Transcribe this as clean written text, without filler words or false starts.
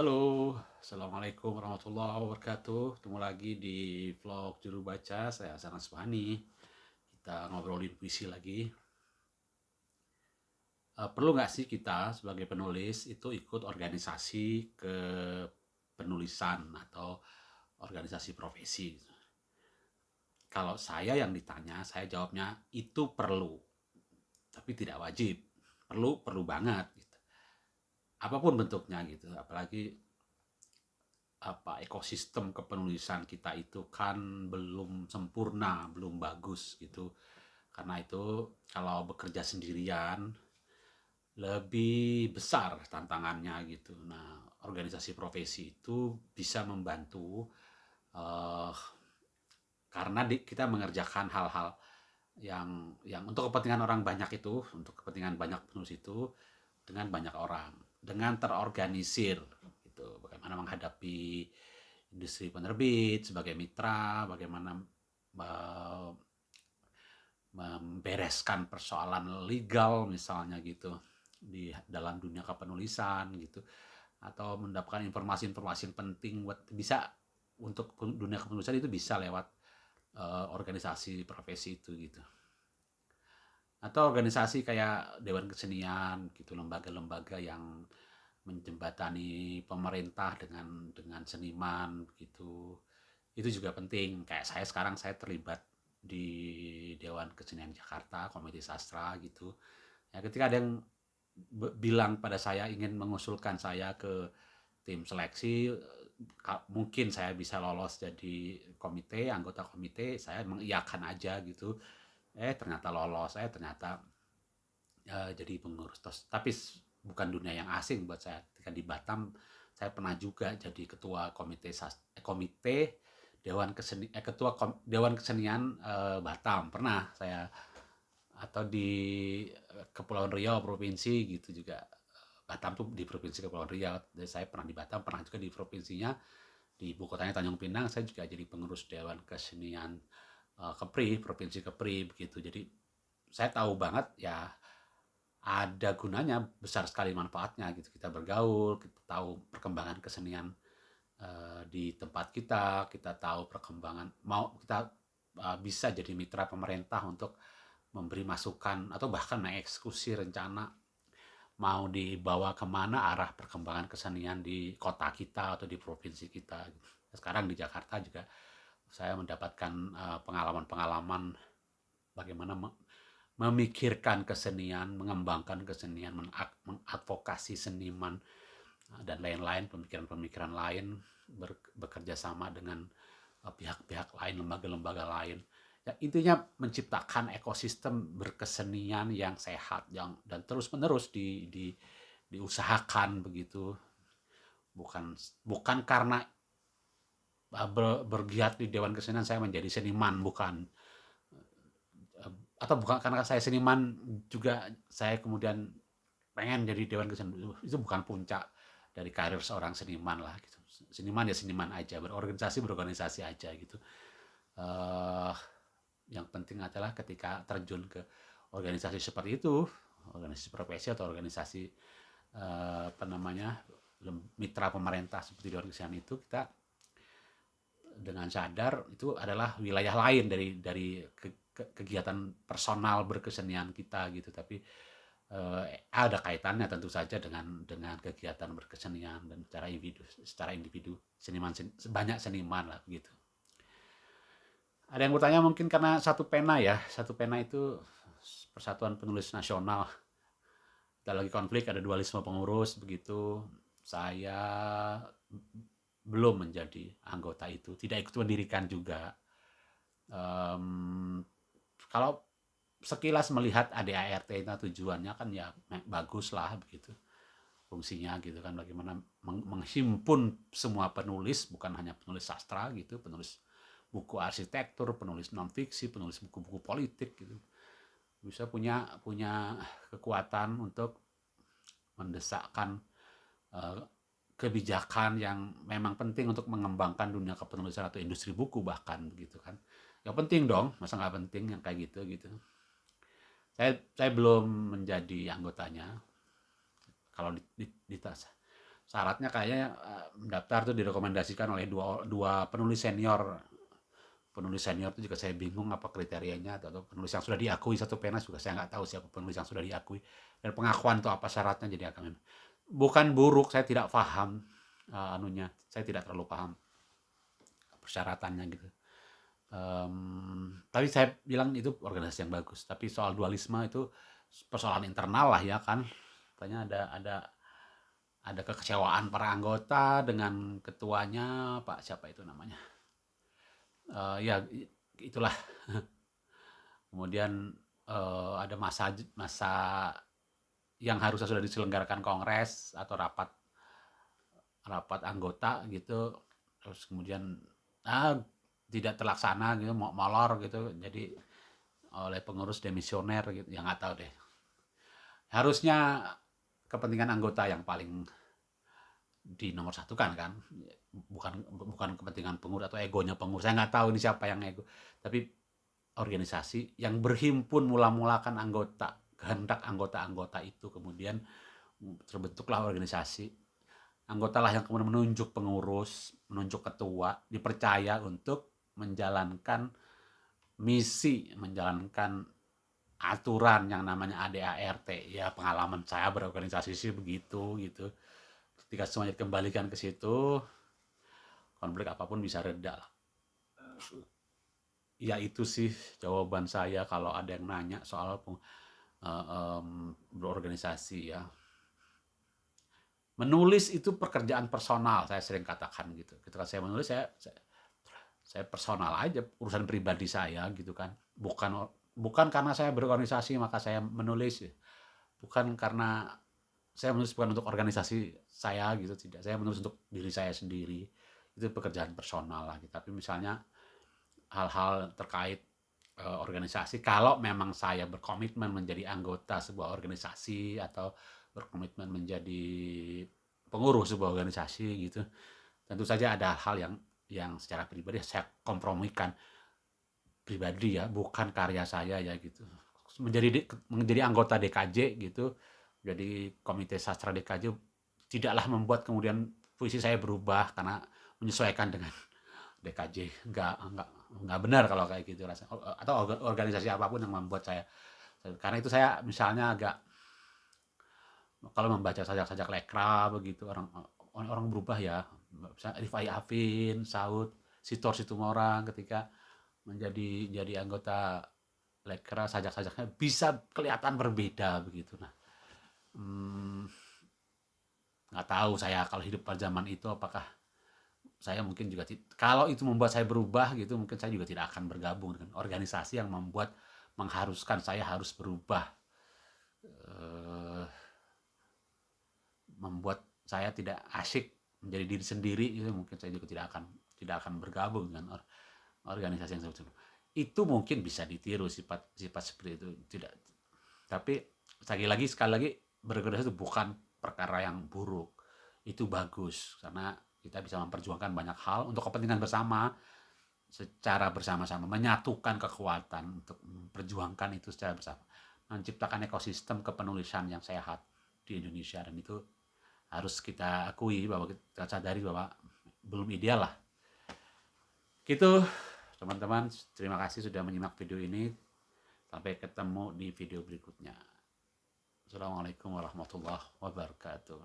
Halo, Assalamualaikum warahmatullahi wabarakatuh. Ketemu lagi di vlog Juru Baca, saya Hasan Asmani. Kita ngobrolin puisi lagi. Perlu nggak sih kita sebagai penulis itu ikut organisasi ke penulisan atau organisasi profesi? Kalau saya yang ditanya, saya jawabnya itu perlu, tapi tidak wajib. Perlu banget. Gitu. Apapun bentuknya gitu, apalagi ekosistem kepenulisan kita itu kan belum sempurna, belum bagus gitu. Karena itu kalau bekerja sendirian lebih besar tantangannya gitu. Nah, organisasi profesi itu bisa membantu eh, karena kita mengerjakan hal-hal yang untuk kepentingan orang banyak itu, untuk kepentingan banyak penulis itu dengan banyak orang, dengan terorganisir gitu. Bagaimana menghadapi industri penerbit sebagai mitra, bagaimana uh, membereskan persoalan legal misalnya gitu di dalam dunia kepenulisan gitu, atau mendapatkan informasi-informasi yang penting buat bisa untuk dunia kepenulisan itu bisa lewat organisasi profesi itu gitu, atau organisasi kayak Dewan Kesenian gitu, lembaga-lembaga yang menjembatani pemerintah dengan seniman gitu. Itu juga penting. Kayak saya sekarang saya terlibat di Dewan Kesenian Jakarta, Komite Sastra gitu. Ya, ketika ada yang bilang pada saya ingin mengusulkan saya ke tim seleksi, mungkin saya bisa lolos jadi anggota komite, saya mengiyakan aja gitu. Ternyata lolos, ternyata jadi pengurus. Tapi bukan dunia yang asing buat saya. Ketika di Batam, saya pernah juga jadi ketua komite Dewan Kesenian Batam. Pernah saya, atau di Kepulauan Riau provinsi gitu juga. Batam tuh di provinsi Kepulauan Riau. Jadi saya pernah di Batam, pernah juga di provinsinya, di ibu kotanya Tanjung Pinang. Saya juga jadi pengurus Dewan Kesenian Kepri, provinsi Kepri begitu. Jadi saya tahu banget ya, ada gunanya, besar sekali manfaatnya gitu. Kita bergaul, kita tahu perkembangan kesenian di tempat kita tahu perkembangan, mau kita bisa jadi mitra pemerintah untuk memberi masukan atau bahkan mengeksekusi rencana mau dibawa kemana arah perkembangan kesenian di kota kita atau di provinsi kita. Sekarang di Jakarta juga saya mendapatkan pengalaman-pengalaman bagaimana memikirkan kesenian, mengembangkan kesenian, mengadvokasi seniman, dan lain-lain, pemikiran-pemikiran lain, bekerja sama dengan pihak-pihak lain, lembaga-lembaga lain. Ya, intinya menciptakan ekosistem berkesenian yang sehat, dan terus-menerus diusahakan begitu. Bukan karena bergiat di Dewan Kesenian saya menjadi seniman, bukan. Atau bukan karena saya seniman juga saya kemudian pengen jadi Dewan Kesenian. Itu bukan puncak dari karir seorang seniman lah gitu. Seniman ya seniman aja, berorganisasi aja gitu. uh, yang penting adalah ketika terjun ke organisasi seperti itu, organisasi profesi atau organisasi apa namanya, mitra pemerintah seperti Dewan Kesenian itu, kita dengan sadar itu adalah wilayah lain dari kegiatan personal berkesenian kita gitu, tapi ada kaitannya tentu saja dengan kegiatan berkesenian dan secara individu seniman, banyak seniman lah begitu. Ada yang bertanya mungkin karena satu pena ya, satu pena itu Persatuan Penulis Nasional. Kita lagi konflik, ada dualisme pengurus begitu. Saya belum menjadi anggota itu, tidak ikut mendirikan juga. Um, Kalau sekilas melihat ADART itu tujuannya kan ya bagus lah begitu, fungsinya gitu kan, bagaimana menghimpun semua penulis, bukan hanya penulis sastra gitu, penulis buku arsitektur, penulis non fiksi, penulis buku-buku politik gitu, bisa punya punya kekuatan untuk mendesakkan uh, kebijakan yang memang penting untuk mengembangkan dunia kepenulisan atau industri buku bahkan begitu kan. Yang penting dong, masa nggak penting yang kayak gitu gitu. Saya belum menjadi anggotanya. Kalau syaratnya kayaknya mendaftar tuh direkomendasikan oleh dua dua penulis senior itu juga saya bingung apa kriterianya, atau penulis yang sudah diakui satu Penas juga saya nggak tahu siapa penulis yang sudah diakui, dan pengakuan itu apa syaratnya. Jadi akan bukan buruk, saya tidak paham anunya, saya tidak terlalu paham persyaratannya gitu. Tapi saya bilang itu organisasi yang bagus. Tapi soal dualisme itu persoalan internal lah ya kan. Katanya ada kekecewaan para anggota dengan ketuanya, Pak siapa itu namanya. Ya itulah. Kemudian ada masa masa yang harusnya sudah diselenggarakan kongres atau rapat rapat anggota gitu, terus kemudian ah, tidak terlaksana gitu, molor gitu, jadi oleh pengurus demisioner gitu, ya nggak tahu deh. Harusnya kepentingan anggota yang paling di nomor satu kan, bukan bukan kepentingan pengurus atau egonya pengurus. Saya nggak tahu ini siapa yang ego, tapi organisasi yang berhimpun mula-mulakan anggota, kehendak anggota-anggota itu, kemudian terbentuklah organisasi. Anggota lah yang kemudian menunjuk pengurus, menunjuk ketua, dipercaya untuk menjalankan misi, menjalankan aturan yang namanya ADART. Ya pengalaman saya berorganisasi sih begitu gitu. Ketika semuanya dikembalikan ke situ, konflik apapun bisa reda lah. Ya itu sih jawaban saya kalau ada yang nanya soal berorganisasi ya. Menulis itu pekerjaan personal, saya sering katakan gitu. Ketika saya menulis, saya personal aja, urusan pribadi saya gitu kan. Bukan karena saya berorganisasi maka saya menulis, bukan karena saya menulis bukan untuk organisasi saya gitu, tidak. Saya menulis untuk diri saya sendiri. Itu pekerjaan personal lah gitu. Tapi misalnya hal-hal terkait organisasi, kalau memang saya berkomitmen menjadi anggota sebuah organisasi atau berkomitmen menjadi pengurus sebuah organisasi gitu, tentu saja ada hal yang secara pribadi saya kompromikan, pribadi ya, bukan karya saya ya gitu. Menjadi anggota DKJ gitu, jadi komite sastra DKJ, tidaklah membuat kemudian puisi saya berubah karena menyesuaikan dengan DKJ. Nggak benar kalau kayak gitu rasanya. Atau organisasi apapun yang membuat saya, karena itu saya misalnya agak, kalau membaca sajak-sajak lekra begitu, orang berubah ya. Misalnya Rifai Afin, Saud, Sitor Situmorang ketika jadi anggota lekra, sajak-sajaknya bisa kelihatan berbeda begitu. Nah, nggak tahu saya kalau hidup pada zaman itu apakah saya mungkin juga kalau itu membuat saya berubah gitu, mungkin saya juga tidak akan bergabung dengan organisasi yang mengharuskan saya harus berubah, eh, membuat saya tidak asik menjadi diri sendiri gitu. Mungkin saya juga tidak akan bergabung dengan organisasi yang seperti itu. Itu mungkin bisa ditiru sifat seperti itu, tidak. Tapi sekali lagi berorganisasi itu bukan perkara yang buruk, itu bagus karena kita bisa memperjuangkan banyak hal untuk kepentingan bersama, secara bersama-sama menyatukan kekuatan untuk memperjuangkan itu secara bersama, menciptakan ekosistem kepenulisan yang sehat di Indonesia. Dan itu harus kita akui, bahwa kita sadari bahwa belum ideal lah gitu. Teman-teman, terima kasih sudah menyimak video ini. Sampai ketemu di video berikutnya. Assalamualaikum warahmatullahi wabarakatuh.